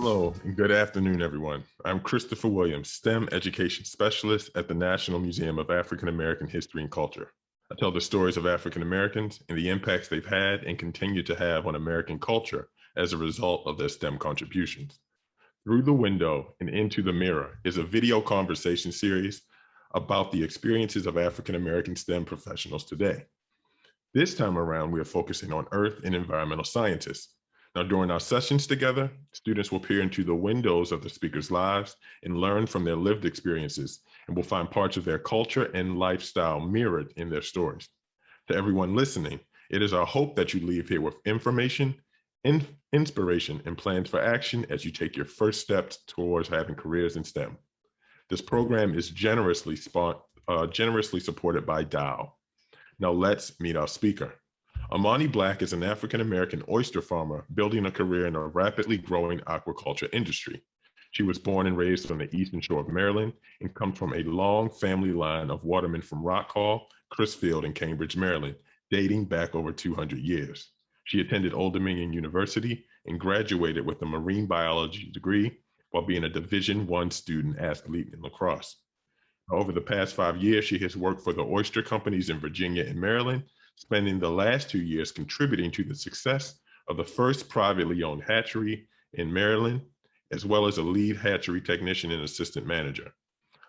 Hello and good afternoon, everyone. I'm Christopher Williams, STEM Education Specialist at the National Museum of African American History and Culture. I tell the stories of African Americans and the impacts they've had and continue to have on American culture as a result of their STEM contributions. Through the Window and Into the Mirror is a video conversation series about the experiences of African American STEM professionals today. This time around, we are focusing on earth and environmental scientists. Now, during our sessions together, students will peer into the windows of the speakers' lives and learn from their lived experiences, and will find parts of their culture and lifestyle mirrored in their stories. To everyone listening, it is our hope that you leave here with information, inspiration, and plans for action as you take your first steps towards having careers in STEM. This program is generously supported by Dow. Now let's meet our speaker. Imani Black is an African-American oyster farmer building a career in a rapidly growing aquaculture industry. She was born and raised on the Eastern Shore of Maryland and comes from a long family line of watermen from Rock Hall, Crisfield, and Cambridge, Maryland, dating back over 200 years. She attended Old Dominion University and graduated with a marine biology degree while being a Division I student athlete in lacrosse. Over the past 5 years, she has worked for the Oyster companies in Virginia and Maryland, spending the last 2 years contributing to the success of the first privately owned hatchery in Maryland, as well as a lead hatchery technician and assistant manager.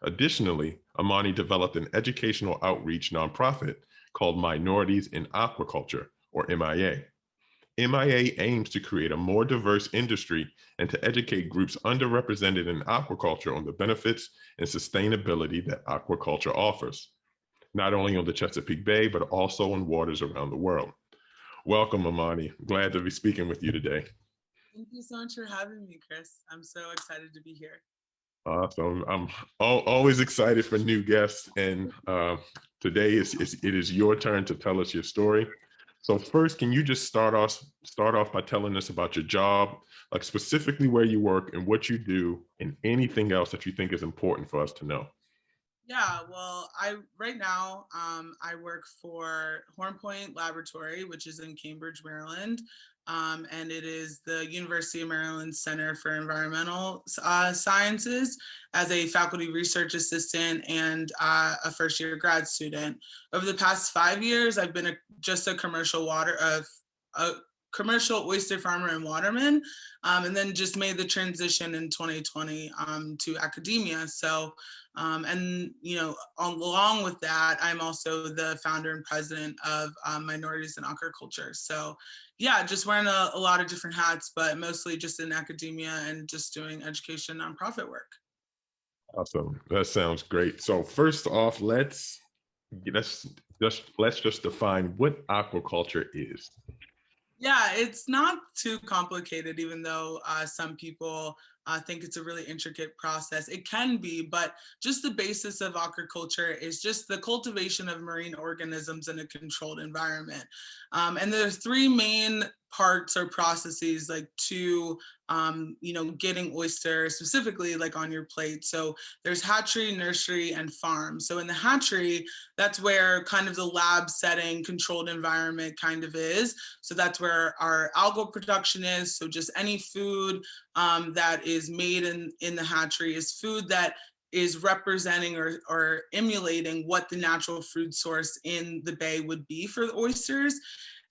Additionally, Imani developed an educational outreach nonprofit called Minorities in Aquaculture, or MIA. MIA aims to create a more diverse industry and to educate groups underrepresented in aquaculture on the benefits and sustainability that aquaculture offers, not only on the Chesapeake Bay, but also on waters around the world. Welcome, Imani. Glad to be speaking with you today. Thank you so much for having me, Chris. I'm so excited to be here. Awesome. I'm always excited for new guests, and today it is your turn to tell us your story. So first, can you just start off by telling us about your job, like specifically where you work and what you do, and anything else that you think is important for us to know? Yeah, well, right now I work for Horn Point Laboratory, which is in Cambridge, Maryland, and it is the University of Maryland Center for Environmental Sciences as a faculty research assistant and a first-year grad student. Over the past 5 years, I've been just a commercial commercial oyster farmer and waterman, and then just made the transition in 2020 to academia. So, and along with that, I'm also the founder and president of Minorities in Aquaculture. So, yeah, just wearing a lot of different hats, but mostly just in academia and just doing education nonprofit work. Awesome. That sounds great. So first off, let's just define what aquaculture is. Yeah, it's not too complicated, even though some people think it's a really intricate process. It can be, but just the basis of aquaculture is just the cultivation of marine organisms in a controlled environment. And there are three main parts or processes like to getting oyster specifically like on your plate. So there's hatchery, nursery, and farm. So in the hatchery, that's where kind of the lab setting controlled environment kind of is. So that's where our algal production is. So just any food that is made in the hatchery is food that is representing or emulating what the natural food source in the bay would be for the oysters.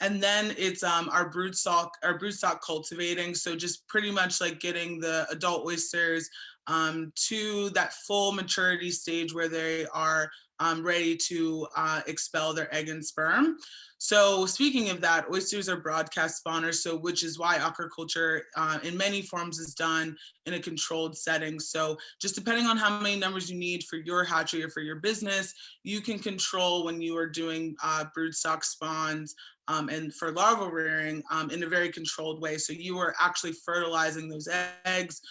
And then it's our broodstock cultivating. So just pretty much like getting the adult oysters to that full maturity stage where they are ready to expel their egg and sperm. So speaking of that, oysters are broadcast spawners, so which is why aquaculture in many forms is done in a controlled setting. So just depending on how many numbers you need for your hatchery or for your business, you can control when you are doing broodstock spawns and for larval rearing in a very controlled way. So you are actually fertilizing those eggs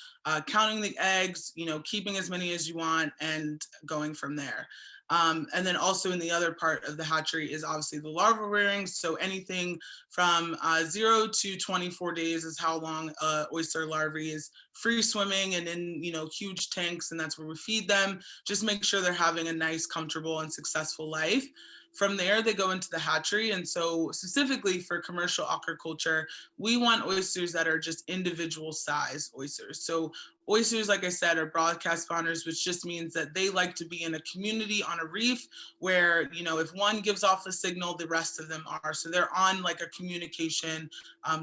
counting the eggs, keeping as many as you want and going from there. And then also in the other part of the hatchery is obviously the larval rearing. So anything from 0 to 24 days is how long oyster larvae is free swimming and in huge tanks, and that's where we feed them. Just make sure they're having a nice, comfortable, and successful life. From there, they go into the hatchery. And so specifically for commercial aquaculture, we want oysters that are just individual size oysters. So oysters, like I said, are broadcast spawners, which just means that they like to be in a community on a reef where, if one gives off a signal, the rest of them are. So they're on like a communication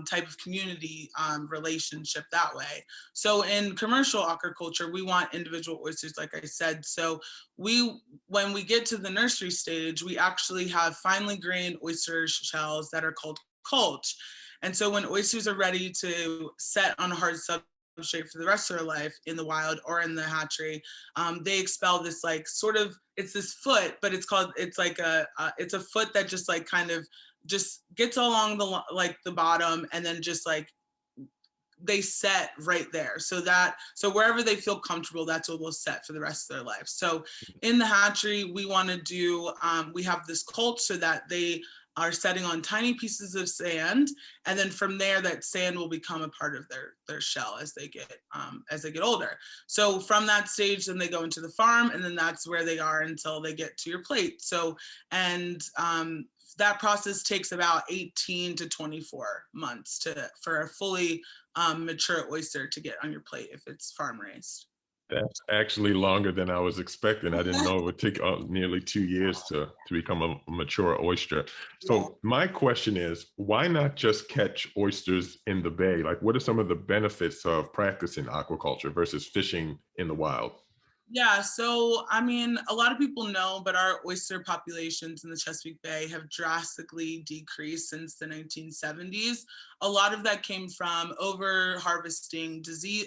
type of community relationship that way. So in commercial aquaculture, we want individual oysters, like I said. So when we get to the nursery stage, we actually have finely grained oyster shells that are called culch. And so when oysters are ready to set on a hard substrate for the rest of their life in the wild or in the hatchery, they expel this it's this foot, but it's a foot that just kind of just gets along the bottom, and then just they set right there. So wherever they feel comfortable, that's what will set for the rest of their life. So in the hatchery, we want to do, we have this culch so that they are setting on tiny pieces of sand. And then from there, that sand will become a part of their shell as they get older. So from that stage, then they go into the farm, and then that's where they are until they get to your plate. So, that process takes about 18 to 24 months for a fully mature oyster to get on your plate if it's farm raised. That's actually longer than I was expecting. I didn't know it would take nearly 2 years to become a mature oyster. So my question is, why not just catch oysters in the bay? Like, what are some of the benefits of practicing aquaculture versus fishing in the wild? Yeah, so a lot of people know, but our oyster populations in the Chesapeake Bay have drastically decreased since the 1970s. A lot of that came from over harvesting,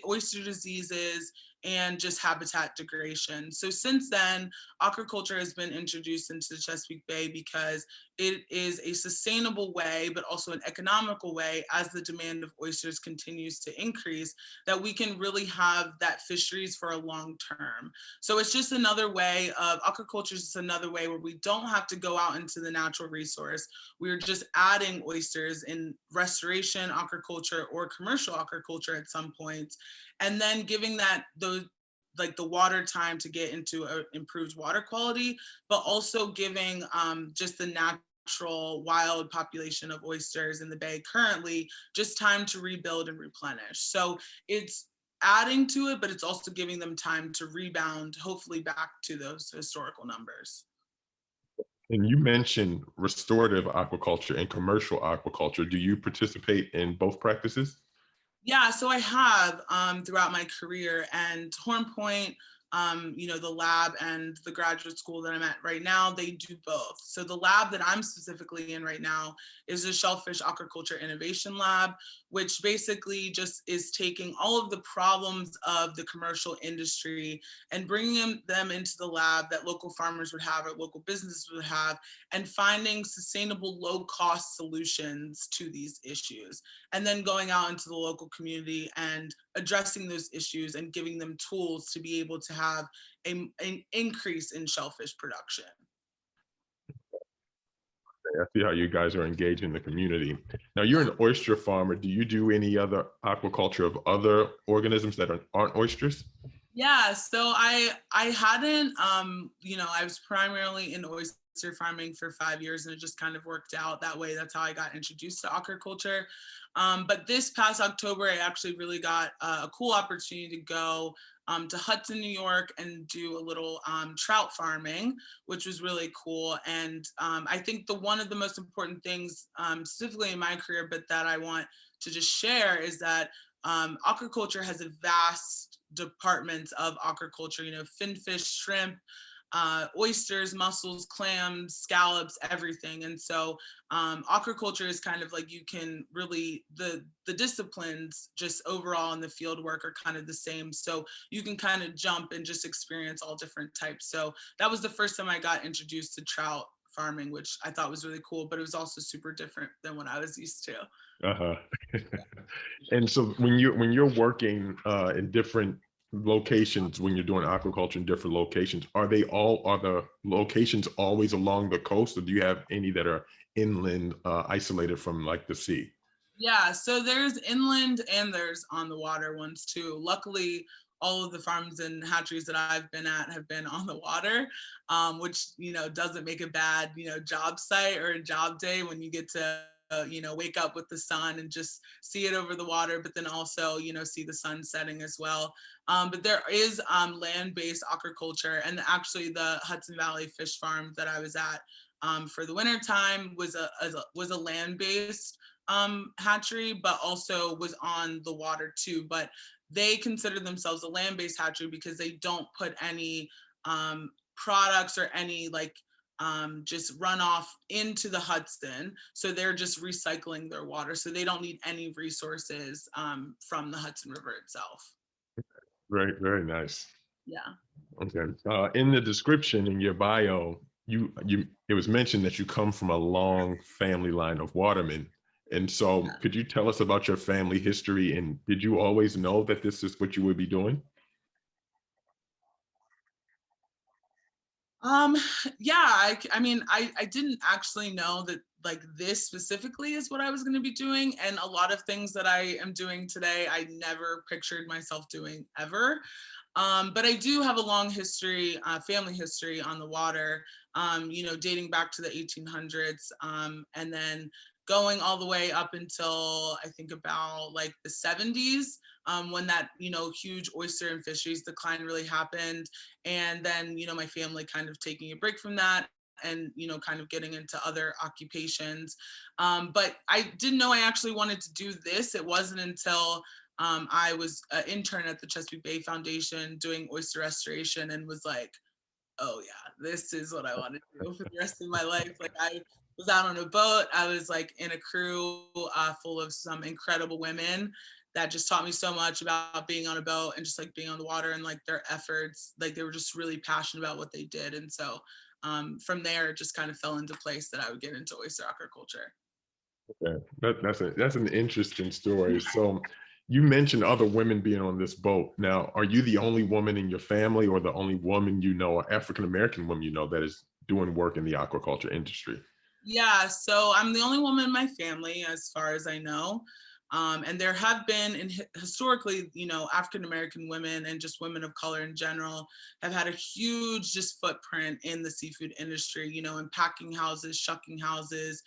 oyster diseases, and just habitat degradation. So since then, aquaculture has been introduced into the Chesapeake Bay because it is a sustainable way, but also an economical way, as the demand of oysters continues to increase, that we can really have that fisheries for a long term. So it's just another way of aquaculture is just another way where we don't have to go out into the natural resource. We're just adding oysters in restoration aquaculture or commercial aquaculture at some point, and then giving the water time to get into improved water quality, but also giving just the natural wild population of oysters in the bay currently just time to rebuild and replenish. So it's adding to it, but it's also giving them time to rebound, hopefully back to those historical numbers. And you mentioned restorative aquaculture and commercial aquaculture. Do you participate in both practices? Yeah, so I have throughout my career, and Horn Point, the lab and the graduate school that I'm at right now, they do both. So the lab that I'm specifically in right now is the Shellfish Aquaculture Innovation Lab, which basically just is taking all of the problems of the commercial industry and bringing them into the lab that local farmers would have or local businesses would have, and finding sustainable low-cost solutions to these issues, and then going out into the local community and addressing those issues and giving them tools to be able to have an increase in shellfish production. I see how you guys are engaged in the community. Now, you're an oyster farmer. Do you do any other aquaculture of other organisms that aren't oysters? Yeah, so I hadn't, I was primarily in oyster farming for 5 years, and it just kind of worked out that way. That's how I got introduced to aquaculture. But this past October, I actually really got a cool opportunity to go to Hudson, New York, and do a little trout farming, which was really cool. And I think one of the most important things, specifically in my career, but that I want to just share, is that aquaculture has a vast departments of aquaculture, finfish, shrimp, oysters, mussels, clams, scallops, everything. And so aquaculture is kind of like, you can really, the disciplines just overall in the field work are kind of the same. So you can kind of jump and just experience all different types. So that was the first time I got introduced to trout farming, which I thought was really cool, but it was also super different than what I was used to. Uh-huh. And so when you're working in different locations, when you're doing aquaculture in different locations, are the locations always along the coast, or do you have any that are inland, isolated from like the sea? Yeah, so there's inland and there's on the water ones too. Luckily, all of the farms and hatcheries that I've been at have been on the water, which doesn't make a bad job site or a job day when you get to wake up with the sun and just see it over the water, but then also see the sun setting as well. But there is land-based aquaculture, and actually the Hudson Valley Fish Farm that I was at for the winter time was a land-based hatchery, but also was on the water too. But they consider themselves a land-based hatchery because they don't put any products or any just runoff into the Hudson. So they're just recycling their water. So they don't need any resources from the Hudson River itself. Very, very nice. Yeah. Okay. In the description in your bio, it was mentioned that you come from a long family line of watermen. And so could you tell us about your family history, and did you always know that this is what you would be doing? Um, yeah, I mean, I didn't actually know that like this specifically is what I was going to be doing. And a lot of things that I am doing today, I never pictured myself doing ever. But I do have a long history, family history on the water, dating back to the 1800s, and then going all the way up until I think about like the 70s, when that, huge oyster and fisheries decline really happened. And then, my family kind of taking a break from that and, kind of getting into other occupations. But I didn't know I actually wanted to do this. It wasn't until I was an intern at the Chesapeake Bay Foundation doing oyster restoration and was like, oh yeah, this is what I want to do for the rest of my life. Like I was out on a boat. I was like in a crew full of some incredible women that just taught me so much about being on a boat and just like being on the water and like their efforts. Like they were just really passionate about what they did. And so from there, it just kind of fell into place that I would get into oyster aquaculture. Yeah, that's an interesting story. So you mentioned other women being on this boat. Now, are you the only woman in your family, or the only woman or African American woman that is doing work in the aquaculture industry? Yeah, so I'm the only woman in my family, as far as I know. And there have been, historically, African American women and just women of color in general have had a huge just footprint in the seafood industry, in packing houses, shucking houses,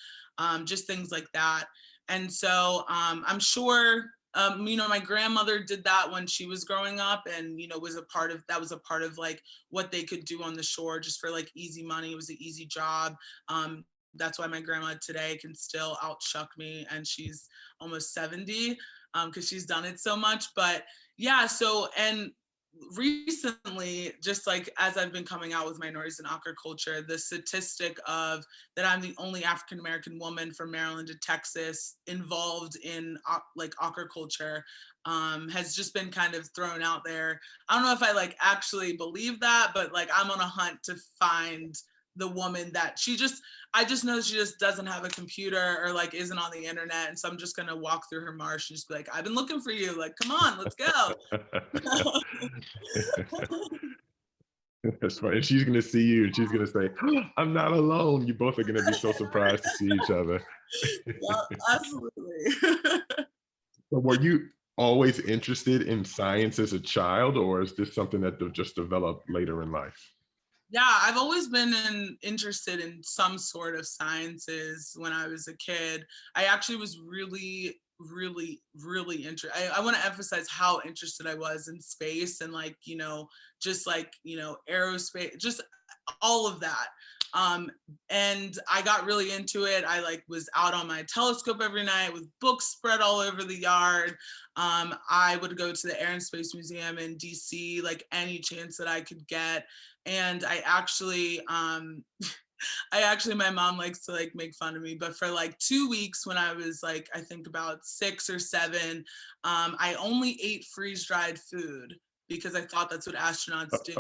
just things like that. And so I'm sure, my grandmother did that when she was growing up, and was a part of like what they could do on the shore just for like easy money. It was an easy job. That's why my grandma today can still outshuck me, and she's almost 70 because she's done it so much. But yeah, so and recently, just like as I've been coming out with Minorities in Aquaculture, the statistic of that I'm the only African American woman from Maryland to Texas involved in like aquaculture has just been kind of thrown out there. I don't know if I like actually believe that, but like I'm on a hunt to find the woman that I just know she just doesn't have a computer or like isn't on the internet. And so I'm just gonna walk through her marsh and just be like, I've been looking for you. Like, come on, let's go. That's funny. And she's gonna see you, and she's gonna say, "Oh, I'm not alone." You both are gonna be so surprised to see each other. Yeah, absolutely. So were you always interested in science as a child, or is this something that just developed later in life? Yeah, I've always been interested in some sort of sciences when I was a kid. I actually was really, really, really interested. I want to emphasize how interested I was in space and like, just like, aerospace, just all of that. Um, and I got really into it. I like was out on my telescope every night with books spread all over the yard. I would go to the Air and Space Museum in DC, like any chance that I could get. And my mom likes to like make fun of me, but for like 2 weeks when I was like, I think about 6 or 7, I only ate freeze dried food because I thought that's what astronauts do.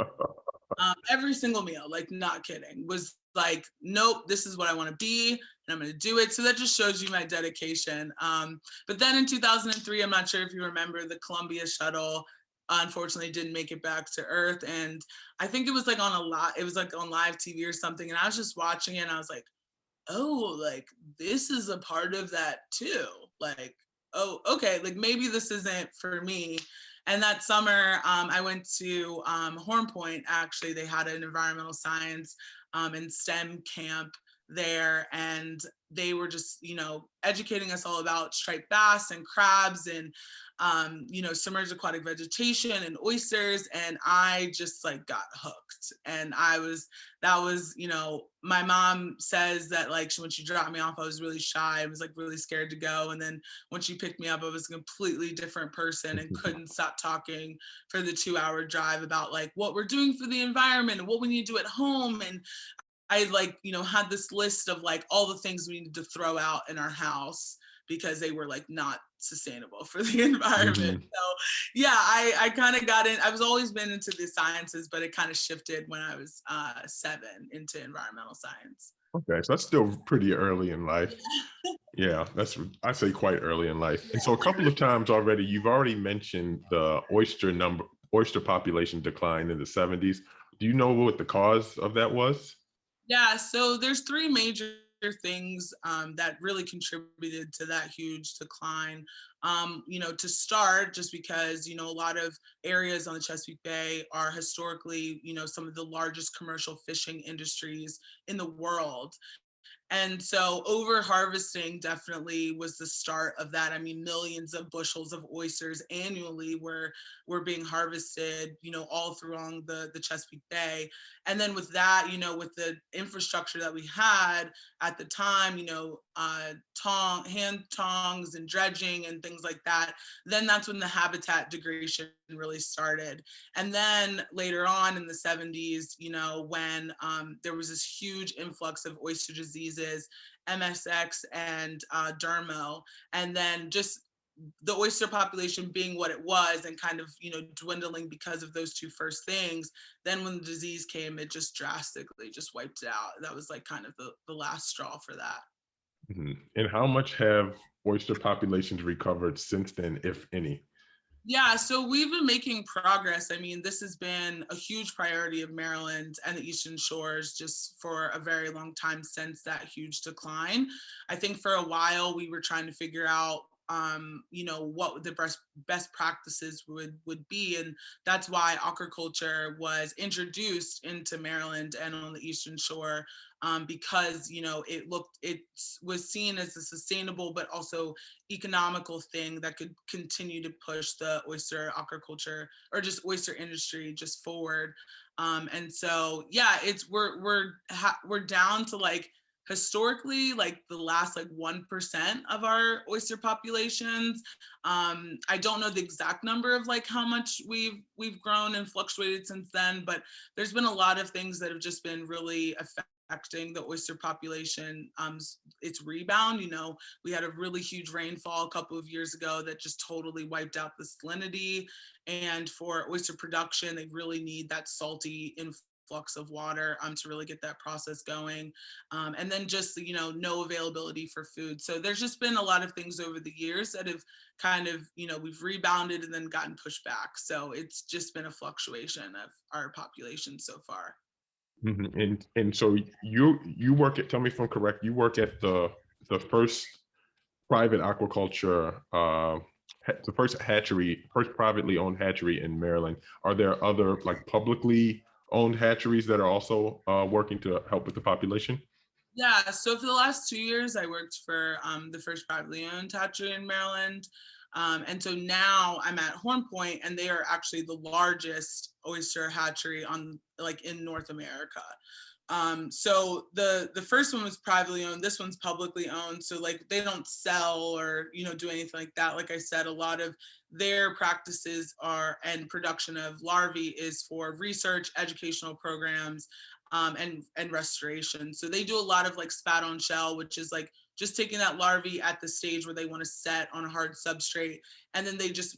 Every single meal, like not kidding, was like, nope, this is what I want to be, and I'm going to do it. So that just shows you my dedication. But then in 2003, I'm not sure if you remember, the Columbia shuttle unfortunately didn't make it back to Earth, and I think it was like it was like on live TV or something, and I was just watching it, and I was like, oh, like this is a part of that too. Like, oh, okay, like maybe this isn't for me. And that summer, I went to Horn Point. Actually, they had an environmental science and STEM camp there, and they were just, educating us all about striped bass and crabs and, submerged aquatic vegetation and oysters. And I just like got hooked. And that was, my mom says that like when she dropped me off, I was really shy. I was like really scared to go. And then when she picked me up, I was a completely different person and couldn't stop talking for the 2-hour drive about like what we're doing for the environment and what we need to do at home. And I like, had this list of like all the things we needed to throw out in our house because they were like not sustainable for the environment. Mhm. So yeah, I kind of got in. I was always been into the sciences, but it kind of shifted when I was 7 into environmental science. Okay, so that's still pretty early in life. Yeah. Yeah, I say quite early in life. And so a Yeah. couple of times already, you've already mentioned the oyster population decline in the 70s. Do you know what the cause of that was? Yeah, so there's three major things that really contributed to that huge decline. To start, just because a lot of areas on the Chesapeake Bay are historically, some of the largest commercial fishing industries in the world. And so over harvesting definitely was the start of that. I mean, millions of bushels of oysters annually were being harvested, all through the Chesapeake Bay. And then with that, with the infrastructure that we had at the time, hand tongs and dredging and things like that, then that's when the habitat degradation really started. And then later on in the 70s, when there was this huge influx of oyster diseases, MSX and dermo, and then just the oyster population being what it was and kind of dwindling because of those two first things. Then when the disease came, it just drastically just wiped it out. That was like kind of the last straw for that. Mhm. And how much have oyster populations recovered since then, if any? Yeah, so we've been making progress. I mean, this has been a huge priority of Maryland and the Eastern Shores just for a very long time since that huge decline. I think for a while we were trying to figure out, what the best practices would be, and that's why aquaculture was introduced into Maryland and on the Eastern Shore, because it was seen as a sustainable but also economical thing that could continue to push the oyster aquaculture or just oyster industry just forward. And so yeah, we're down to like historically like the last like 1% of our oyster populations. I don't know the exact number of like how much we've grown and fluctuated since then, but there's been a lot of things that have just been really affecting the oyster population, its rebound. We had a really huge rainfall a couple of years ago that just totally wiped out the salinity. And for oyster production, they really need that salty influx of water to really get that process going. And then just, no availability for food. So there's just been a lot of things over the years that have kind of, we've rebounded and then gotten pushed back. So it's just been a fluctuation of our population so far. Mhm. And so you work at, tell me if I'm correct, you work at the first private aquaculture, the first privately owned hatchery in Maryland. Are there other like publicly owned hatcheries that are also working to help with the population? Yeah, so for the last 2 years, I worked for the first privately owned hatchery in Maryland. And so now I'm at Horn Point, and they are actually the largest oyster hatchery on like in North America. So the first one was privately owned. This one's publicly owned. So like they don't sell or do anything like that. Like I said, a lot of their practices are and production of larvae is for research, educational programs, and restoration. So they do a lot of like spat on shell, which is like just taking that larvae at the stage where they want to set on a hard substrate, and then they just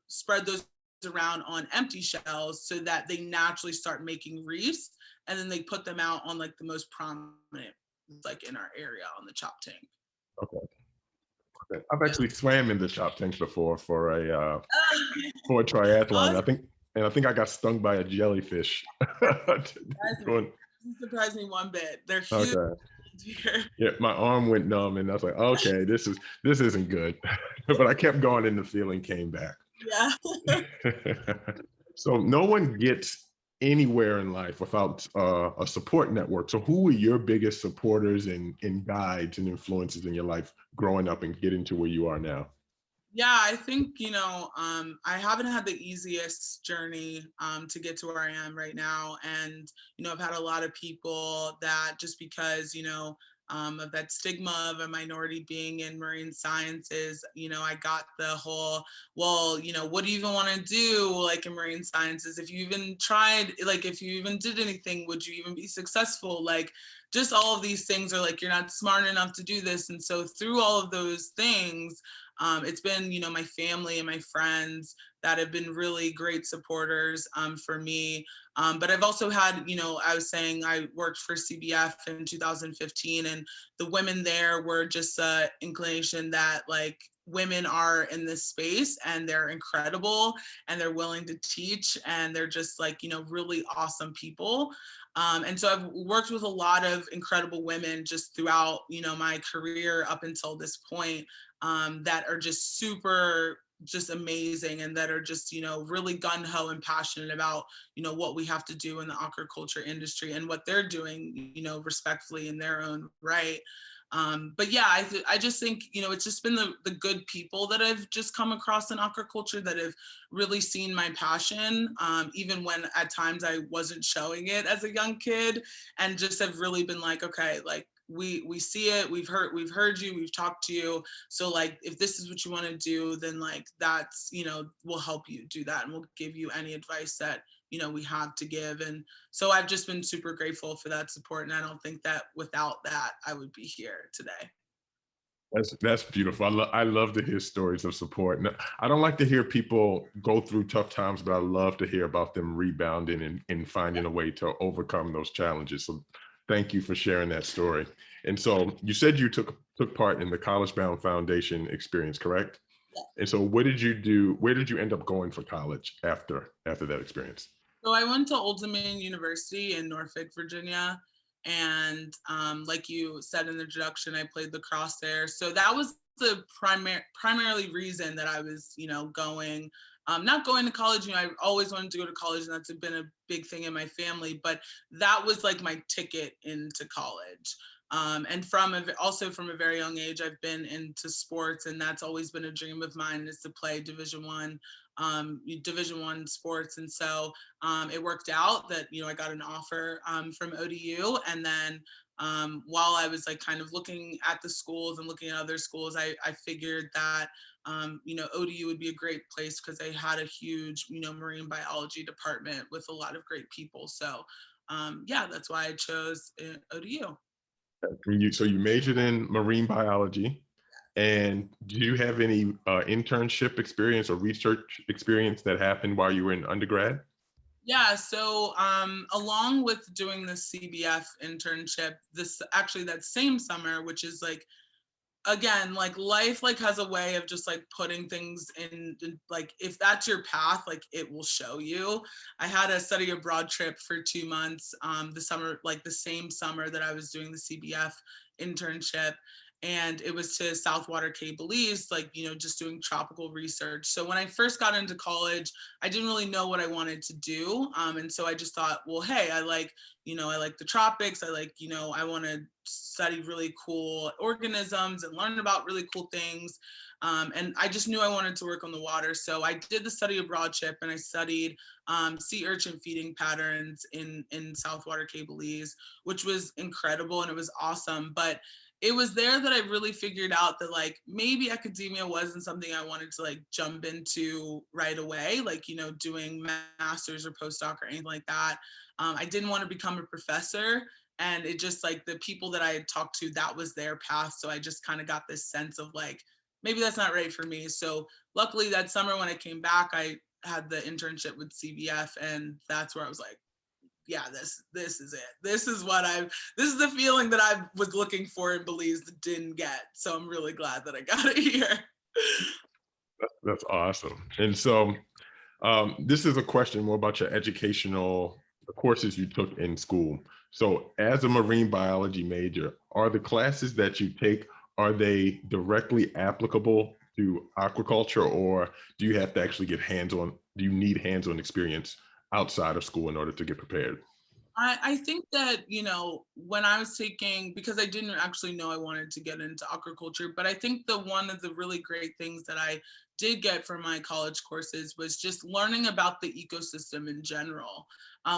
spread those around on empty shells so that they naturally start making reefs, and then they put them out on like the most prominent, like in our area on the chop tank. Okay. Okay. I've Yeah. actually swam in the chop tanks before for a triathlon. Awesome. I think I got stung by a jellyfish. Doing- Doesn't surprise me one bit. They're huge okay. here. Yeah, my arm went numb, and I was like, okay, this isn't good. But I kept going, and the feeling came back. Yeah. So no one gets anywhere in life without a support network. So who were your biggest supporters and guides and influences in your life growing up and getting to where you are now? Yeah, I think, I haven't had the easiest journey to get to where I am right now. And, I've had a lot of people that just because, of that stigma of a minority being in marine sciences, I got the whole, well, what do you even want to do like in marine sciences? If you even tried, like if you even did anything, would you even be successful? Like just all of these things are like, you're not smart enough to do this. And so through all of those things, it's been, my family and my friends that have been really great supporters for me. But I've also had, I was saying I worked for CBF in 2015, and the women there were just an inclination that like women are in this space and they're incredible and they're willing to teach and they're just like, really awesome people. And so I've worked with a lot of incredible women just throughout, my career up until this point, that are just super just amazing and that are just really gun-ho and passionate about what we have to do in the aquaculture industry and what they're doing respectfully in their own right. But yeah, I just think it's just been the good people that I've just come across in aquaculture that have really seen my passion, even when at times I wasn't showing it as a young kid, and just have really been like, okay, like we see it, we've heard you, we've talked to you, so like if this is what you want to do, then like that's we'll help you do that and we'll give you any advice that we have to give. And so I've just been super grateful for that support, and I don't think that without that I would be here today. That's beautiful. I love to hear stories of support. And I don't like to hear people go through tough times, but I love to hear about them rebounding and finding a way to overcome those challenges. So thank you for sharing that story. And so you said you took part in the College Bound Foundation experience, correct? Yeah. And so what did you do? Where did you end up going for college after that experience? So I went to Old Dominion University in Norfolk, Virginia. And like you said in the introduction, I played lacrosse there. So that was the primarily reason that I was, going, not going to college. I always wanted to go to college, and that's been a big thing in my family. But that was like my ticket into college. And also from a very young age, I've been into sports, and that's always been a dream of mine, is to play Division One sports. And so it worked out that I got an offer from ODU, and then while I was like kind of looking at the schools and looking at other schools, I figured that ODU would be a great place because they had a huge marine biology department with a lot of great people. So yeah, that's why I chose ODU. So you majored in marine biology. And do you have any internship experience or research experience that happened while you were in undergrad? Yeah, so along with doing the CBF internship, that same summer, which is like, again, like life like has a way of just like putting things in, like if that's your path, like it will show you. I had a study abroad trip for 2 months, the summer, like the same summer that I was doing the CBF internship, and it was to Southwater Cape Belize, like just doing tropical research. So when I first got into college, I didn't really know what I wanted to do, and so I just thought, well, hey, I like the tropics. I like, I want to study really cool organisms and learn about really cool things. And I just knew I wanted to work on the water. So I did the study abroad trip, and I studied sea urchin feeding patterns in Southwater Cape Belize, which was incredible and it was awesome. But it was there that I really figured out that like maybe academia wasn't something I wanted to like jump into right away, like, doing master's or postdoc or anything like that. I didn't want to become a professor. And it just like the people that I had talked to, that was their path. So I just kind of got this sense of like, maybe that's not right for me. So luckily that summer when I came back, I had the internship with CBF, and that's where I was like, yeah, this is it. This is the feeling that I was looking for in Belize that didn't get. So I'm really glad that I got it here. That's awesome. And so this is a question more about your educational courses you took in school. So as a marine biology major, are the classes that you take, are they directly applicable to aquaculture, or do you have to actually get hands-on, do you need hands-on experience outside of school in order to get prepared? I think that, when I was taking, because I didn't actually know I wanted to get into aquaculture, but I think one of the really great things that I did get from my college courses was just learning about the ecosystem in general.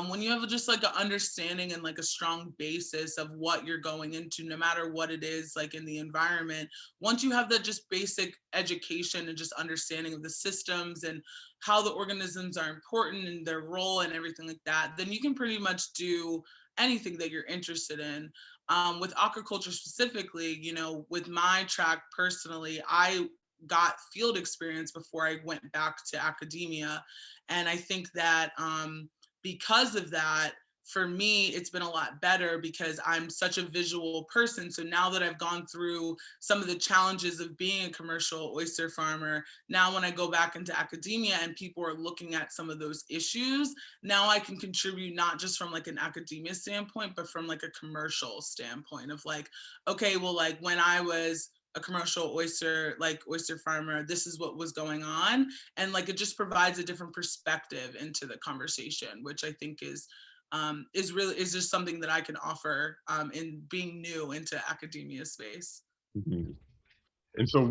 When you have just like an understanding and like a strong basis of what you're going into, no matter what it is like in the environment, once you have that just basic education and just understanding of the systems and how the organisms are important and their role and everything like that, then you can pretty much do anything that you're interested in. With aquaculture specifically, with my track personally, I got field experience before I went back to academia. And I think that because of that, for me, it's been a lot better because I'm such a visual person. So now that I've gone through some of the challenges of being a commercial oyster farmer, now when I go back into academia and people are looking at some of those issues, now I can contribute not just from like an academia standpoint, but from like a commercial standpoint of like, okay, well, like when I was a commercial oyster farmer, this is what was going on. And like, it just provides a different perspective into the conversation, which I think is just something that I can offer in being new into academia space. Mhm. And so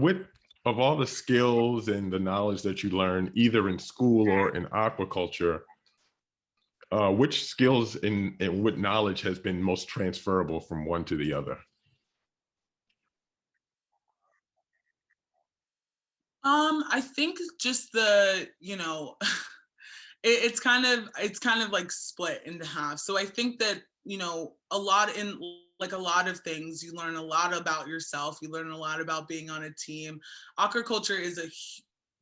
of all the skills and the knowledge that you learn either in school or in aquaculture, which skills and what knowledge has been most transferable from one to the other? I think just the, it's kind of like split into half. So I think that, a lot of things, you learn a lot about yourself, you learn a lot about being on a team. Aquaculture is a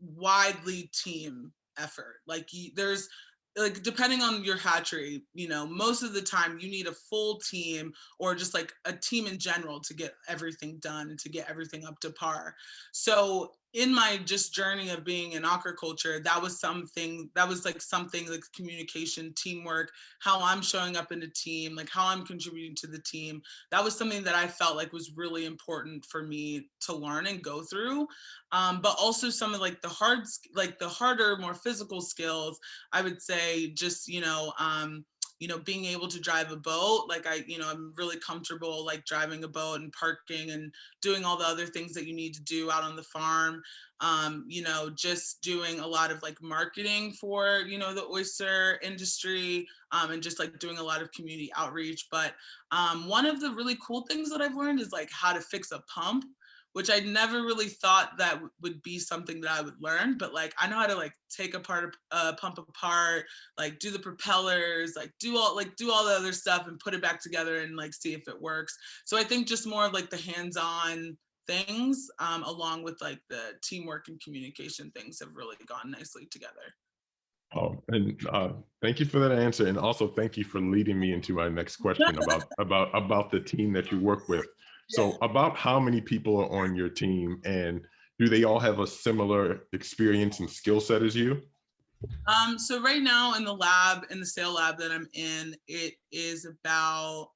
widely team effort. Like there's like, depending on your hatchery, most of the time you need a full team or just like a team in general to get everything done and to get everything up to par. So in my just journey of being in aquaculture, that was something like communication, teamwork, how I'm showing up in a team, like how I'm contributing to the team. That was something that I felt like was really important for me to learn and go through. But also some of like the harder, more physical skills, I would say just, being able to drive a boat. Like I'm really comfortable like driving a boat and parking and doing all the other things that you need to do out on the farm. Just doing a lot of like marketing for, the oyster industry, and just like doing a lot of community outreach. But one of the really cool things that I've learned is like how to fix a pump, which I never really thought that would be something that I would learn. But like, I know how to like take a pump apart, like do the propellers, like do all the other stuff and put it back together and like see if it works. So I think just more of like the hands-on things, along with like the teamwork and communication things, have really gone nicely together. Oh, and thank you for that answer, and also thank you for leading me into my next question about the team that you work with. Yeah. So, about how many people are on your team, and do they all have a similar experience and skill set as you? So right now in the sale lab that I'm in, it is about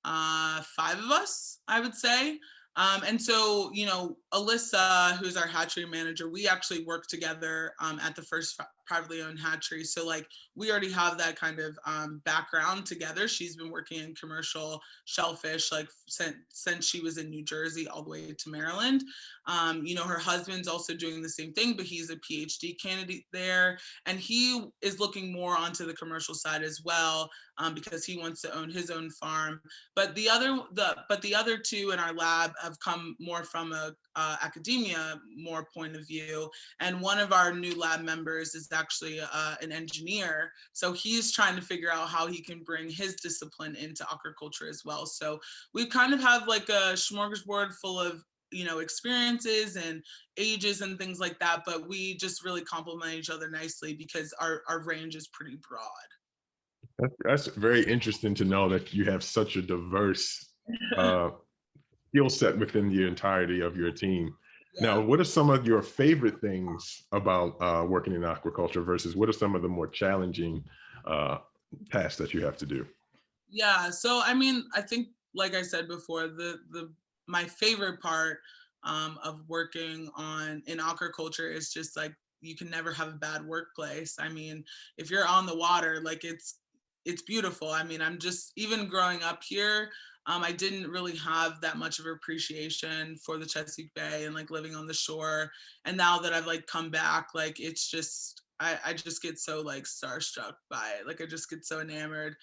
5 of us, I would say. And so, Alyssa, who's our hatchery manager, we actually work together at the first privately owned hatchery. So like we already have that kind of background together. She's been working in commercial shellfish like since she was in New Jersey all the way to Maryland. Her husband's also doing the same thing, but he's a PhD candidate there. And he is looking more onto the commercial side as well, because he wants to own his own farm. But the other two in our lab have come more from a academia more point of view. And one of our new lab members is actually an engineer. So he's trying to figure out how he can bring his discipline into aquaculture as well. So we kind of have like a smorgasbord full of experiences and ages and things like that, but we just really complement each other nicely because our range is pretty broad. That's very interesting to know that you have such a diverse skill set within the entirety of your team. Now, Yeah. what are some of your favorite things about working in aquaculture versus what are some of the more challenging uh, tasks that you have to do? Yeah, so I mean, I think, like I said before, the my favorite part of working in aquaculture is just like you can never have a bad workplace. I mean, if you're on the water, like it's beautiful. I mean, I'm just even growing up here. I didn't really have that much of appreciation for the Chesapeake Bay and like living on the shore. And now that I've like come back, like it's just I just get so like starstruck by it. Like I just get so enamored.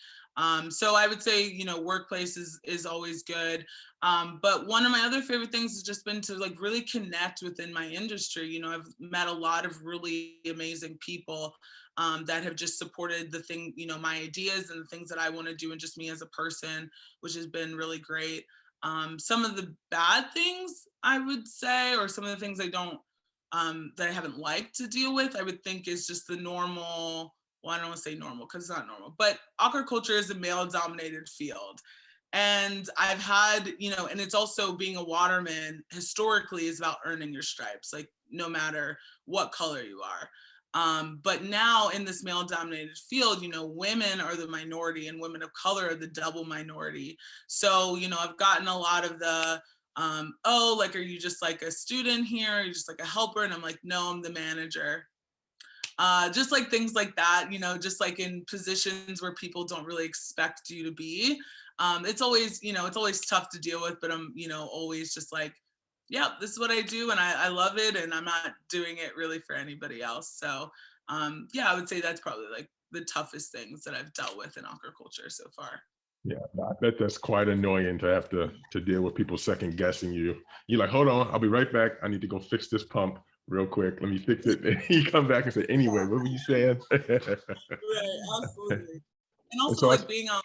So I would say, workplace is always good. But one of my other favorite things has just been to like really connect within my industry. I've met a lot of really amazing people that have just supported the thing, my ideas and the things that I want to do and just me as a person, which has been really great. Some of the bad things I would say, or some of the things I don't, that I haven't liked to deal with, I would think is just the normal, well, I don't want to say normal because it's not normal, but aquaculture is a male dominated field. And I've had, and it's also being a waterman historically is about earning your stripes, like no matter what color you are. But now in this male dominated field, women are the minority and women of color are the double minority. So, I've gotten a lot of the, oh, like, are you just like a student here? Are you just like a helper? And I'm like, no, I'm the manager. Just like things like that, just like in positions where people don't really expect you to be. It's always tough to deal with, but I'm, always just like, yeah, this is what I do and I love it and I'm not doing it really for anybody else. So yeah, I would say that's probably like the toughest things that I've dealt with in aquaculture so far. Yeah, I bet that's quite annoying to have to deal with people second guessing you. You're like, hold on, I'll be right back. I need to go fix this pump real quick. Let me fix it. And you come back and say, anyway, what were you saying? Right, absolutely. And And also so I like being on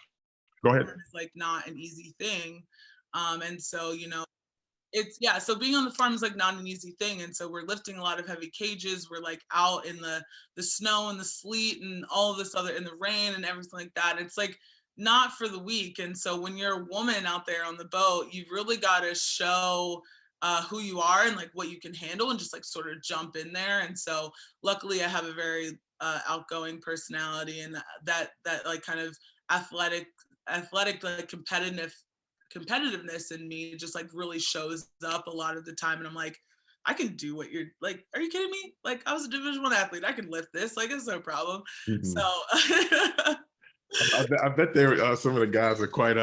go the ahead. farm is like not an easy thing. And so, it's yeah, so being on the farm is like not an easy thing. And so we're lifting a lot of heavy cages. We're like out in the snow and the sleet and all of this other in the rain and everything like that. It's like not for the weak. And so when you're a woman out there on the boat, you've really got to show who you are and like what you can handle and just like sort of jump in there. And so luckily I have a very outgoing personality and that like kind of athletic like competitiveness in me just like really shows up a lot of the time. And I'm like, I can do what you're like, are you kidding me? Like I was a Division 1 athlete, I can lift this, like it's no problem. So Mhm. I bet there some of the guys are quite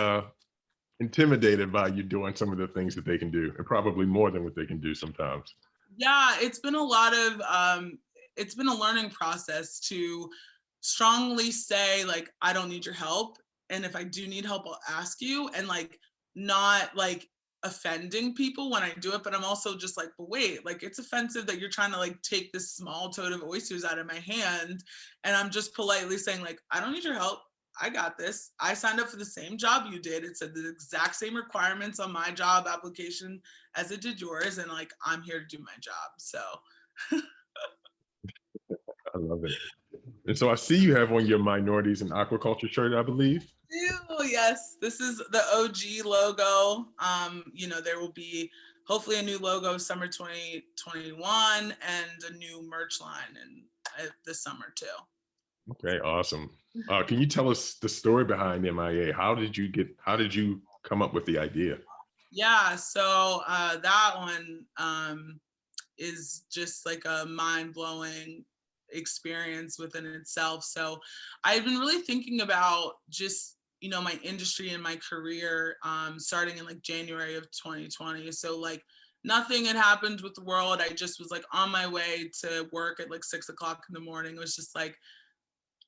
intimidated by you doing some of the things that they can do, and probably more than what they can do sometimes. yeah, it's been a lot of it's been a learning process to strongly say like I don't need your help, and if I do need help I'll ask you, and like not like offending people when I do it, but I'm also just like, but wait, like it's offensive that you're trying to like take this small toad of oysters out of my hand, and I'm just politely saying like I don't need your help, I got this, I signed up for the same job you did, it said the exact same requirements on my job application as it did yours, and like I'm here to do my job. So I love it. And so I see you have on your minorities in aquaculture shirt, I believe. ew, yes, this is the OG logo. There will be hopefully a new logo summer 2021 and a new merch line in this summer too. Okay, awesome. Can you tell us the story behind MIA? How did you come up with the idea? Yeah, so that one is just like a mind-blowing experience within itself. So I've been really thinking about just my industry and my career starting in like January of 2020. So like nothing had happened with the world. I just was like on my way to work at like 6 o'clock in the morning. It was just like,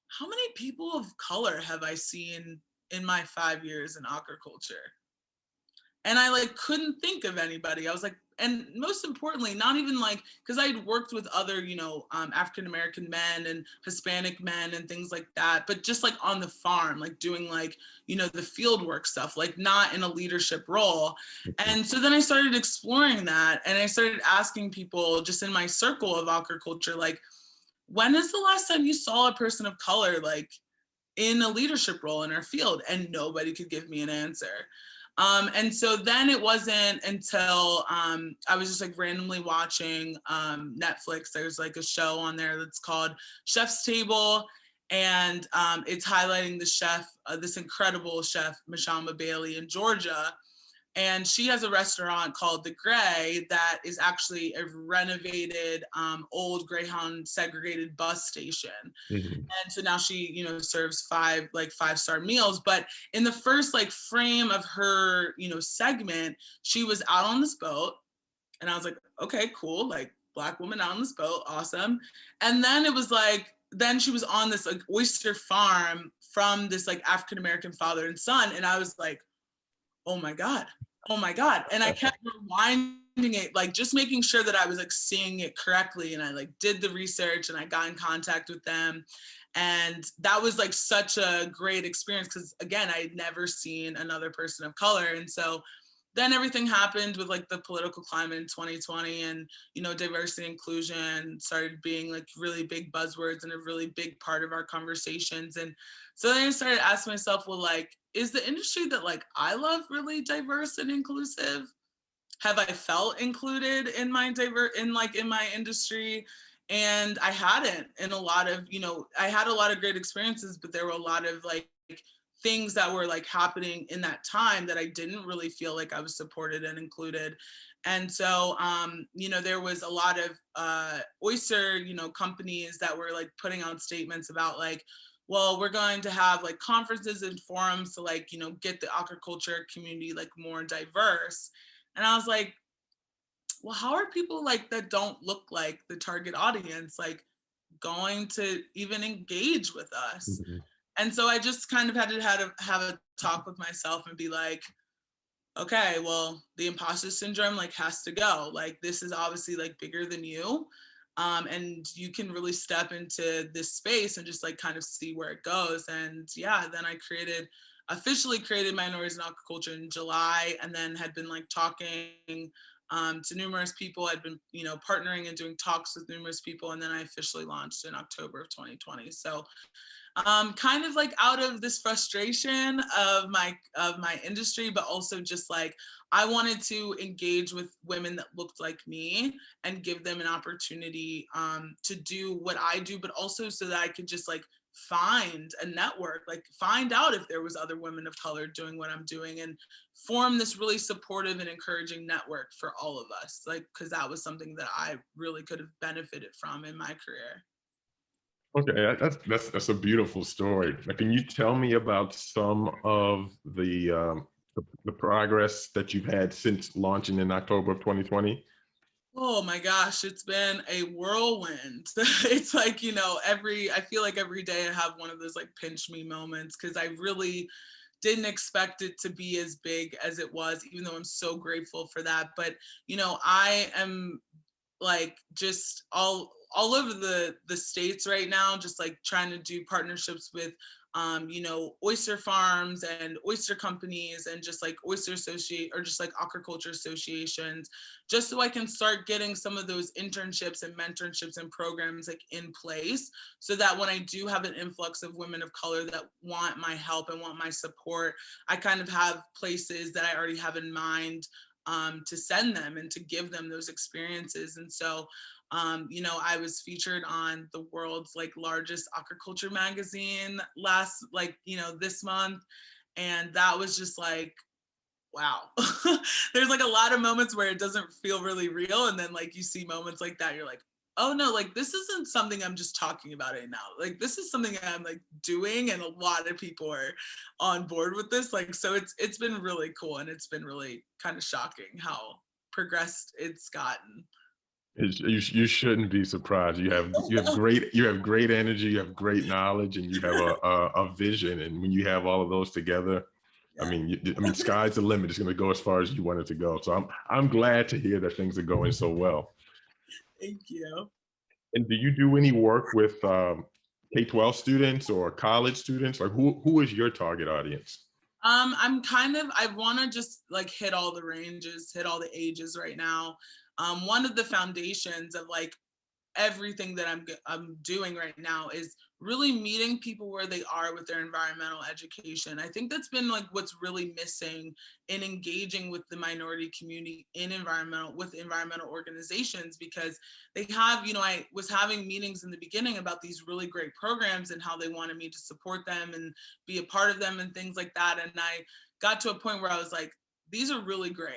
how many people of color have I seen in my 5 years in aquaculture? And I like couldn't think of anybody. I was like, and most importantly, not even like, because I had worked with other, African-American men and Hispanic men and things like that, but just like on the farm, like doing like, the field work stuff, like not in a leadership role. And so then I started exploring that, and I started asking people just in my circle of aquaculture, like, when is the last time you saw a person of color, like in a leadership role in our field? And nobody could give me an answer. And so then it wasn't until I was just like randomly watching Netflix. There's like a show on there that's called Chef's Table. And it's highlighting the chef, this incredible chef, Mashama Bailey in Georgia. And she has a restaurant called The Gray that is actually a renovated old Greyhound segregated bus station. And so now she, serves five-star meals. But in the first like frame of her, segment, she was out on this boat. And I was like, okay, cool. Like Black woman out on this boat. Awesome. And then it was like, then she was on this like oyster farm from this like African-American father and son. And I was like, oh my God. And I kept rewinding it, like just making sure that I was like seeing it correctly. And I like did the research and I got in contact with them. And that was like such a great experience because again, I had never seen another person of color. And so then everything happened with like the political climate in 2020 and, diversity and inclusion started being like really big buzzwords and a really big part of our conversations. And so then I started asking myself, well, like, is the industry that like I love really diverse and inclusive? Have I felt included in my in my industry? And I hadn't in a lot of, I had a lot of great experiences, but there were a lot of like things that were like happening in that time that I didn't really feel like I was supported and included. And so, there was a lot of oyster, companies that were like putting out statements about like, well, we're going to have like conferences and forums to like, get the aquaculture community like more diverse. And I was like, well, how are people like that don't look like the target audience, like going to even engage with us? And so I just kind of had to have a talk with myself and be like, okay, well, the imposter syndrome like has to go. Like, this is obviously like bigger than you. And you can really step into this space and just like kind of see where it goes. And yeah, then I officially created Minorities in Aquaculture in July, and then had been like talking to numerous people. I'd been, partnering and doing talks with numerous people. And then I officially launched in October of 2020. So kind of like out of this frustration of my industry, but also just like I wanted to engage with women that looked like me and give them an opportunity to do what I do, but also so that I could just like find a network, like find out if there was other women of color doing what I'm doing, and form this really supportive and encouraging network for all of us, like, because that was something that I really could have benefited from in my career. Okay, that's a beautiful story. Can you tell me about some of the progress that you've had since launching in October of 2020? Oh my gosh, it's been a whirlwind. It's like, I feel like every day I have one of those like pinch me moments, because I really didn't expect it to be as big as it was, even though I'm so grateful for that. But, I am like just all over the states right now, just like trying to do partnerships with oyster farms and oyster companies and just like oyster associate or just like aquaculture associations, just so I can start getting some of those internships and mentorships and programs like in place, so that when I do have an influx of women of color that want my help and want my support, I kind of have places that I already have in mind to send them and to give them those experiences. And so, I was featured on the world's like largest aquaculture magazine this month. And that was just like, wow. There's like a lot of moments where it doesn't feel really real. And then like you see moments like that, you're like, oh no, like this isn't something I'm just talking about right now. Like this is something I'm like doing, and a lot of people are on board with this. Like, so it's been really cool, and it's been really kind of shocking how progressed it's gotten. You shouldn't be surprised. You have great energy, you have great knowledge, and you have a vision. And when you have all of those together, I mean, sky's the limit. It's going to go as far as you want it to go. So I'm glad to hear that things are going so well. Thank you. And do you do any work with K-12 students or college students? Like who is your target audience? I want to just like hit all the ranges, hit all the ages right now. One of the foundations of like everything that I'm doing right now is really meeting people where they are with their environmental education. I think that's been like what's really missing in engaging with the minority community in environmental organizations, because they have, I was having meetings in the beginning about these really great programs and how they wanted me to support them and be a part of them and things like that. And I got to a point where I was like, these are really great.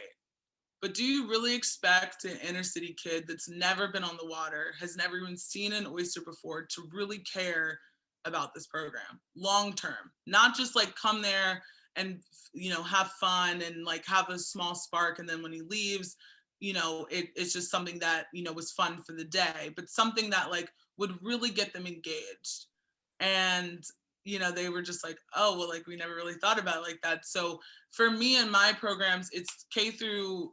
But do you really expect an inner city kid that's never been on the water, has never even seen an oyster before, to really care about this program long term? Not just like come there and have fun and like have a small spark, and then when he leaves, it's just something that was fun for the day, but something that like would really get them engaged. And they were just like, oh, well, like we never really thought about it like that. So for me and my programs, it's K through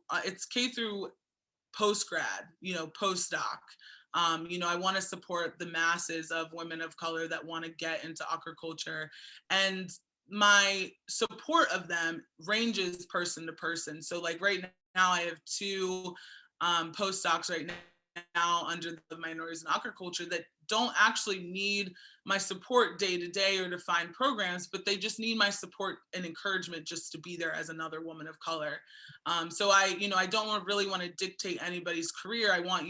post grad, postdoc. I want to support the masses of women of color that want to get into aquaculture, and my support of them ranges person to person. So like right now I have two postdocs right now under the Minorities in Aquaculture that don't actually need my support day to day or to find programs, but they just need my support and encouragement just to be there as another woman of color. So I don't really want to dictate anybody's career. I want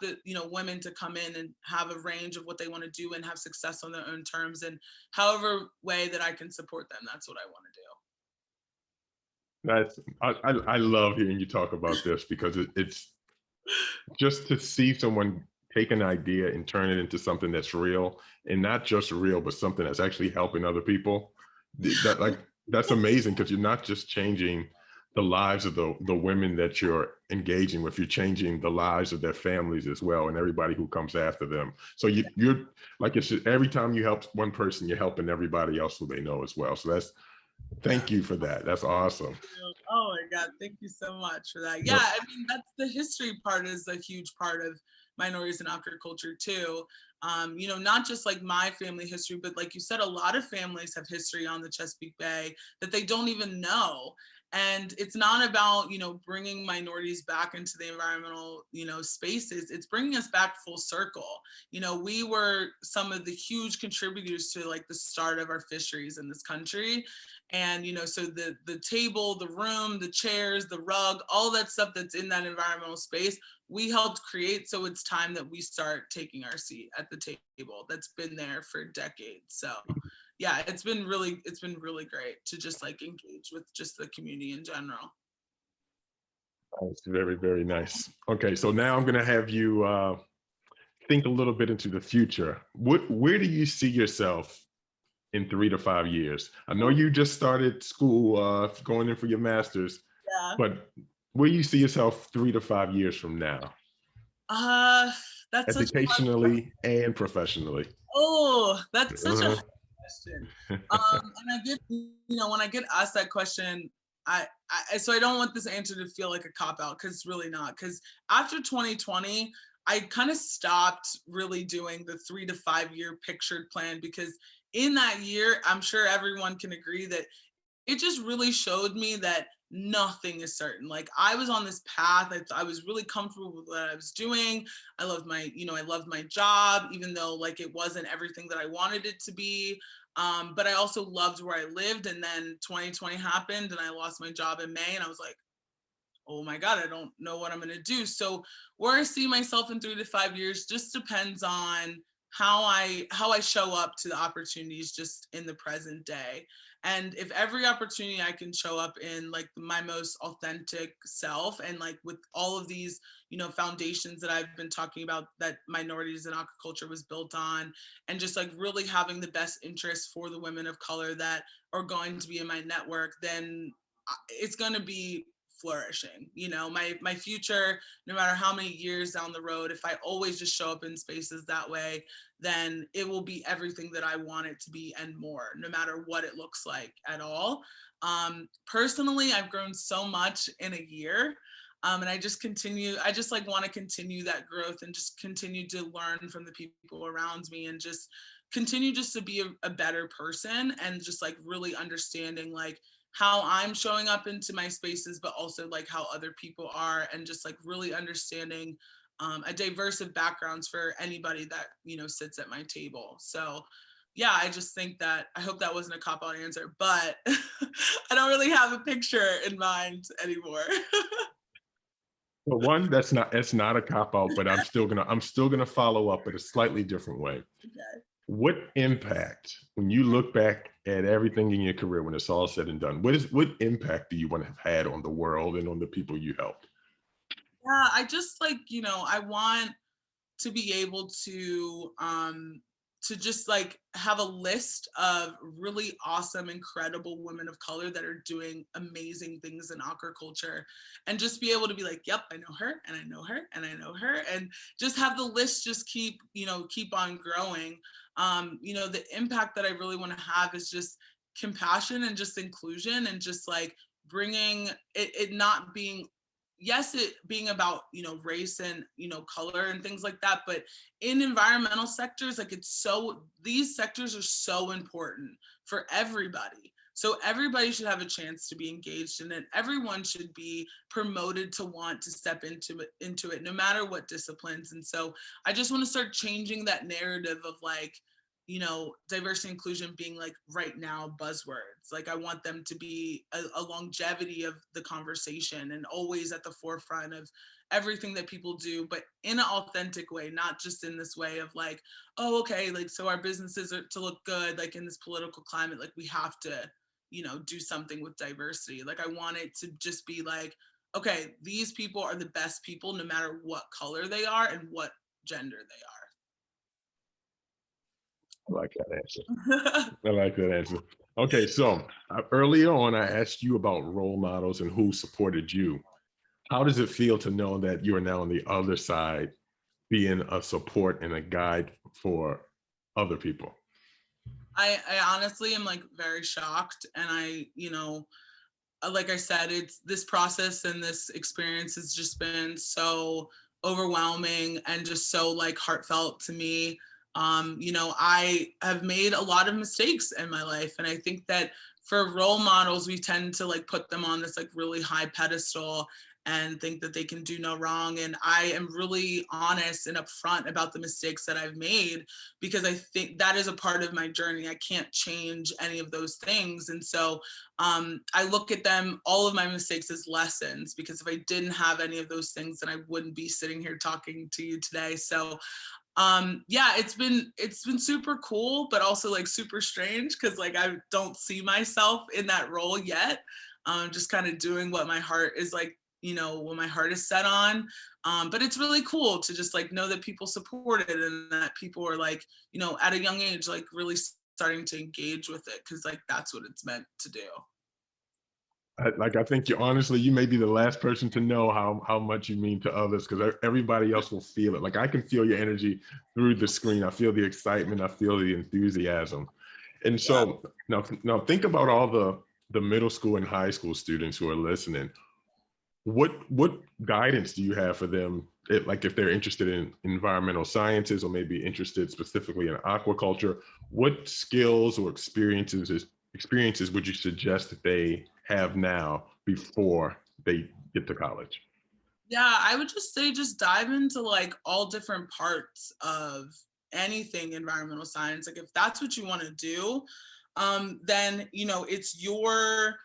the women to come in and have a range of what they want to do and have success on their own terms, and however way that I can support them, that's what I want to do. I love hearing you talk about this, because it's just to see someone take an idea and turn it into something that's real, and not just real, but something that's actually helping other people. That's amazing, because you're not just changing the lives of the women that you're engaging with, you're changing the lives of their families as well, and everybody who comes after them. So you're like, it's just, every time you help one person, you're helping everybody else who they know as well. So thank you for that. That's awesome. Oh my God, thank you so much for that. Yeah, I mean, that's the history part is a huge part of Minorities in Aquaculture too. Not just like my family history, but like you said, a lot of families have history on the Chesapeake Bay that they don't even know. And it's not about, bringing minorities back into the environmental, spaces. It's bringing us back full circle. We were some of the huge contributors to like the start of our fisheries in this country. And, so the table, the room, the chairs, the rug, all that stuff that's in that environmental space, we helped create. So it's time that we start taking our seat at the table that's been there for decades. So yeah, it's been really great to just like engage with just the community in general. That's very, very nice. Okay, so now I'm going to have you think a little bit into the future. Where do you see yourself in 3 to 5 years? I know you just started school, going in for your master's, but where do you see yourself 3 to 5 years from now? That's educationally and professionally. Oh, that's such a hard question. And I get, when I get asked that question, so I don't want this answer to feel like a cop-out, because it's really not. Because after 2020, I kind of stopped really doing the 3 to 5 year pictured plan, because in that year, I'm sure everyone can agree that it just really showed me that nothing is certain. Like I was on this path. I was really comfortable with what I was doing. I loved my job, even though like it wasn't everything that I wanted it to be. But I also loved where I lived. And then 2020 happened and I lost my job in May, and I was like, oh my God, I don't know what I'm going to do. So where I see myself in 3 to 5 years just depends on how I show up to the opportunities just in the present day. And if every opportunity I can show up in like my most authentic self, and like with all of these, foundations that I've been talking about that Minorities in Aquaculture was built on, and just like really having the best interests for the women of color that are going to be in my network, then it's going to be flourishing. You know, my future, no matter how many years down the road, if I always just show up in spaces that way, then it will be everything that I want it to be and more, no matter what it looks like at all. Personally, I've grown so much in a year. And I just like want to continue that growth and just continue to learn from the people around me and just continue just to be a better person and just like really understanding like how I'm showing up into my spaces, but also like how other people are, and just like really understanding a diverse of backgrounds for anybody that, you know, sits at my table. So yeah, I just think that, I hope that wasn't a cop-out answer, but I don't really have a picture in mind anymore. Well, one, it's not a cop out, but I'm still gonna follow up in a slightly different way. Okay. What impact, when you look back at everything in your career, when it's all said and done, what impact do you want to have had on the world and on the people you helped? Yeah, I just like, you know, I want to be able to just like have a list of really awesome, incredible women of color that are doing amazing things in aquaculture, and just be able to be like, yep, I know her and I know her and I know her, and just have the list just keep, you know, keep on growing. You know, the impact that I really want to have is just compassion and just inclusion, and just like bringing it not being, yes, it being about, you know, race and, you know, color and things like that, but in environmental sectors, like these sectors are so important for everybody. So everybody should have a chance to be engaged in it. Everyone should be promoted to want to step into it, no matter what disciplines. And so I just want to start changing that narrative of like, you know, diversity and inclusion being like right now buzzwords. Like I want them to be a longevity of the conversation and always at the forefront of everything that people do, but in an authentic way, not just in this way of like, oh, okay, like, so our businesses are to look good, like in this political climate, like we have to, you know, do something with diversity. Like I want it to just be like, okay, these people are the best people no matter what color they are and what gender they I like that answer. are. I like that answer. Okay, so early on, I asked you about role models and who supported you. How does it feel to know that you are now on the other side, being a support and a guide for other people? I honestly am like very shocked, and I, you know, like I said, it's this process and this experience has just been so overwhelming and just so like heartfelt to me. You know, I have made a lot of mistakes in my life, and I think that for role models, we tend to like put them on this like really high pedestal and think that they can do no wrong. And I am really honest and upfront about the mistakes that I've made, because I think that is a part of my journey. I can't change any of those things. And so I look at them, all of my mistakes, as lessons, because if I didn't have any of those things, then I wouldn't be sitting here talking to you today. So yeah, it's been super cool, but also like super strange, because like I don't see myself in that role yet. Just kind of doing what my heart is like, you know, what my heart is set on. But it's really cool to just like know that people support it, and that people are like, you know, at a young age, like really starting to engage with it, because like that's what it's meant to do. I think you may be the last person to know how much you mean to others, because everybody else will feel it. Like I can feel your energy through the screen. I feel the excitement. I feel the enthusiasm. And Yeah. so now think about all the middle school and high school students who are listening. What guidance do you have for them? Like if they're interested in environmental sciences, or maybe interested specifically in aquaculture, what skills or experiences would you suggest that they have now before they get to college? Yeah, I would just say just dive into like all different parts of anything environmental science. Like if that's what you want to do, then you know it's your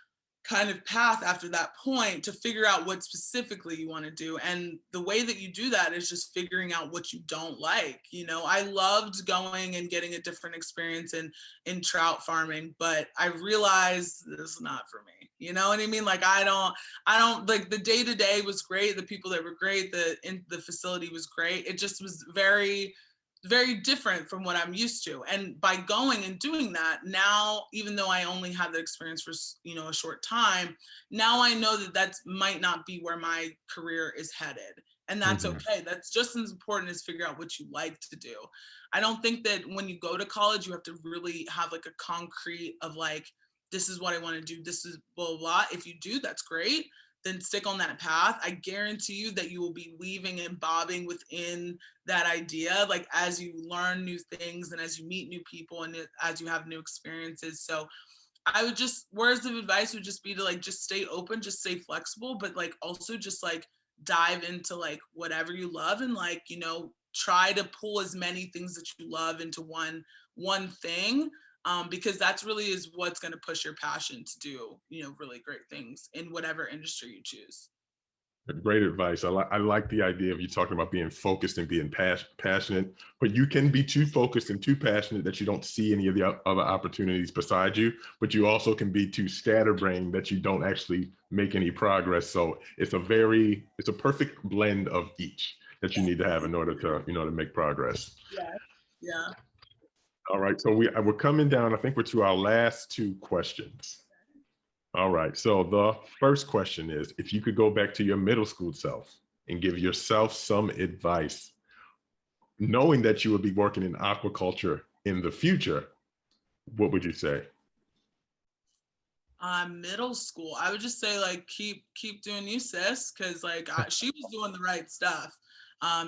kind of path after that point to figure out what specifically you want to do. And the way that you do that is just figuring out what you don't like. You know, I loved going and getting a different experience in trout farming, but I realized this is not for me. You know what I mean? Like I don't like, the day to day was great. The people that were great. The facility was great. It just was very different from what I'm used to. And by going and doing that, now, even though I only had the experience for, a short time, now I know that that might not be where my career is headed. And that's okay. That's just as important as figure out what you like to do. I don't think that when you go to college, you have to really have like a concrete of like, this is what I want to do. This is blah, blah, blah. If you do, that's great. Then stick on that path. I guarantee you that you will be weaving and bobbing within that idea, like as you learn new things and as you meet new people and as you have new experiences. So I would just, words of advice would just be to like, just stay open, just stay flexible, but like also just like dive into like whatever you love and like, try to pull as many things that you love into one thing. Because that's really is what's going to push your passion to do, really great things in whatever industry you choose. Great advice. I like the idea of you talking about being focused and being passionate, but you can be too focused and too passionate that you don't see any of the other opportunities beside you, but you also can be too scatterbrained that you don't actually make any progress. So it's a perfect blend of each that you need to have in order to, to make progress. Yeah. All right, so we're coming down, I think we're to our last two questions. All right, so the first question is, if you could go back to your middle school self and give yourself some advice, knowing that you would be working in aquaculture in the future, what would you say? Middle school, I would just say like, keep doing you, sis, because like she was doing the right stuff.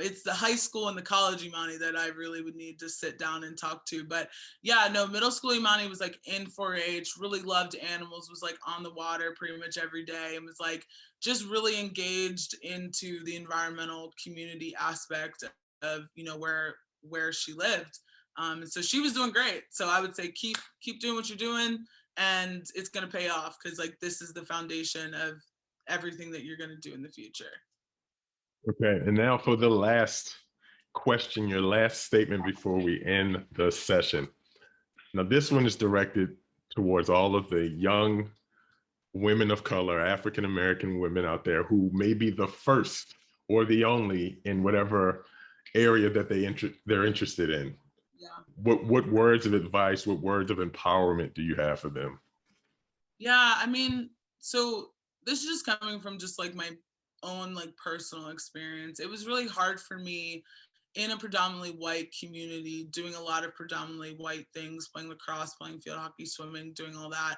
It's the high school and the college Imani that I really would need to sit down and talk to. But yeah, no, middle school Imani was like in 4-H, really loved animals, was like on the water pretty much every day, and was like just really engaged into the environmental community aspect of, where she lived. And so she was doing great. So I would say keep doing what you're doing, and it's going to pay off, because like this is the foundation of everything that you're going to do in the future. Okay, and now for the last question, your last statement before we end the session. Now, this one is directed towards all of the young women of color, African-American women out there who may be the first or the only in whatever area that they're interested in. Yeah. What words of advice, what words of empowerment do you have for them? Yeah, I mean, so this is just coming from just like my own like personal experience. It was really hard for me in a predominantly white community, doing a lot of predominantly white things, playing lacrosse, playing field hockey, swimming, doing all that.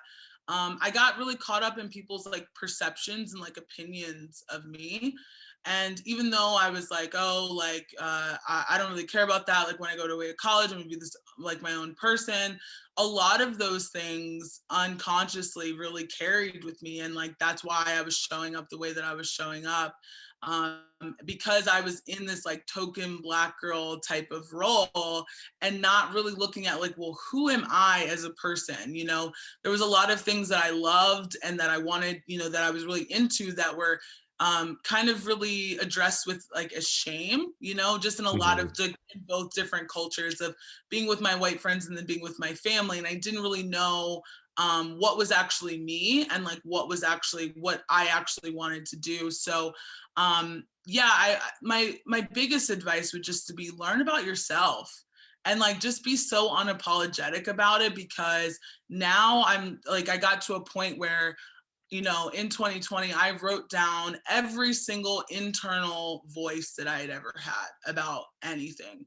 I got really caught up in people's like perceptions and like opinions of me. And even though I was like, oh, like, I don't really care about that. Like when I go to college, I'm gonna be this like my own person. A lot of those things unconsciously really carried with me. And like, that's why I was showing up the way that I was showing up. Because I was in this like token Black girl type of role and not really looking at like, well, who am I as a person? There was a lot of things that I loved and that I wanted, that I was really into that were kind of really addressed with like a shame, just in a lot of in both different cultures of being with my white friends and then being with my family. And I didn't really know what was actually me and like what I actually wanted to do. So yeah, my biggest advice would just to be learn about yourself and like just be so unapologetic about it, because now I'm like, I got to a point where in 2020, I wrote down every single internal voice that I had ever had about anything,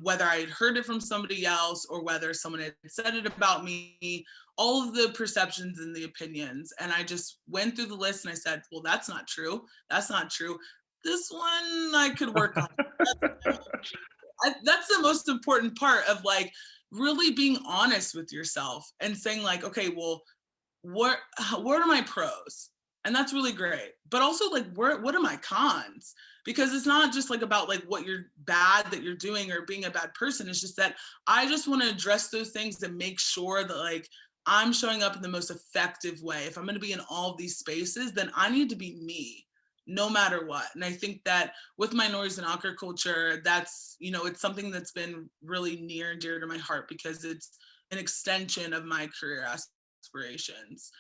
whether I had heard it from somebody else or whether someone had said it about me, all of the perceptions and the opinions. And I just went through the list and I said, well, that's not true. That's not true. This one I could work on. That's the most important part of like really being honest with yourself and saying like, okay, well, what are my pros? And that's really great. But also like, what are my cons? Because it's not just like about like what you're bad that you're doing or being a bad person. It's just that I just want to address those things and make sure that like I'm showing up in the most effective way. If I'm going to be in all of these spaces, then I need to be me no matter what. And I think that with Minorities in Aquaculture, that's, it's something that's been really near and dear to my heart because it's an extension of my career aspirations.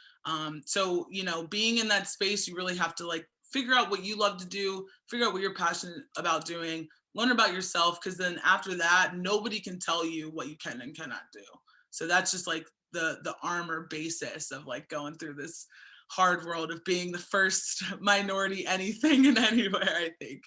So, being in that space, you really have to like figure out what you love to do, figure out what you're passionate about doing, learn about yourself, because then after that, nobody can tell you what you can and cannot do. So that's just like the armor basis of like going through this hard world of being the first minority anything and anywhere, I think.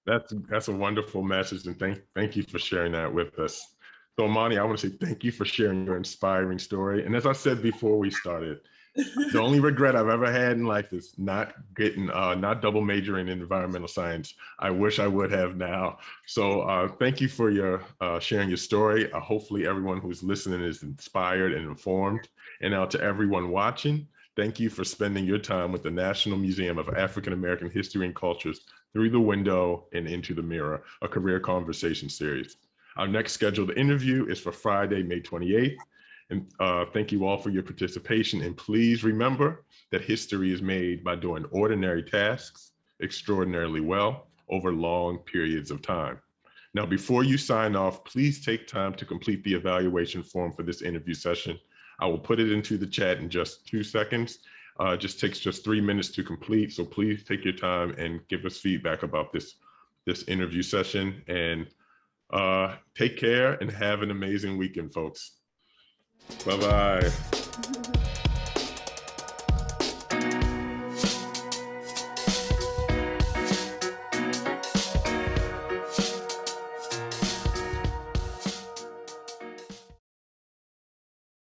That's a wonderful message, and thank you for sharing that with us. So, Imani, I want to say thank you for sharing your inspiring story. And as I said before we started, the only regret I've ever had in life is not not double majoring in environmental science. I wish I would have now. So thank you for your sharing your story. Hopefully everyone who's listening is inspired and informed. And now to everyone watching, thank you for spending your time with the National Museum of African American History and Cultures Through the Window and Into the Mirror, a career conversation series. Our next scheduled interview is for Friday, May 28th. And thank you all for your participation. And please remember that history is made by doing ordinary tasks extraordinarily well over long periods of time. Now, before you sign off, please take time to complete the evaluation form for this interview session. I will put it into the chat in just 2 seconds. It just takes just 3 minutes to complete. So please take your time and give us feedback about this interview session. And take care and have an amazing weekend, folks. Bye-bye.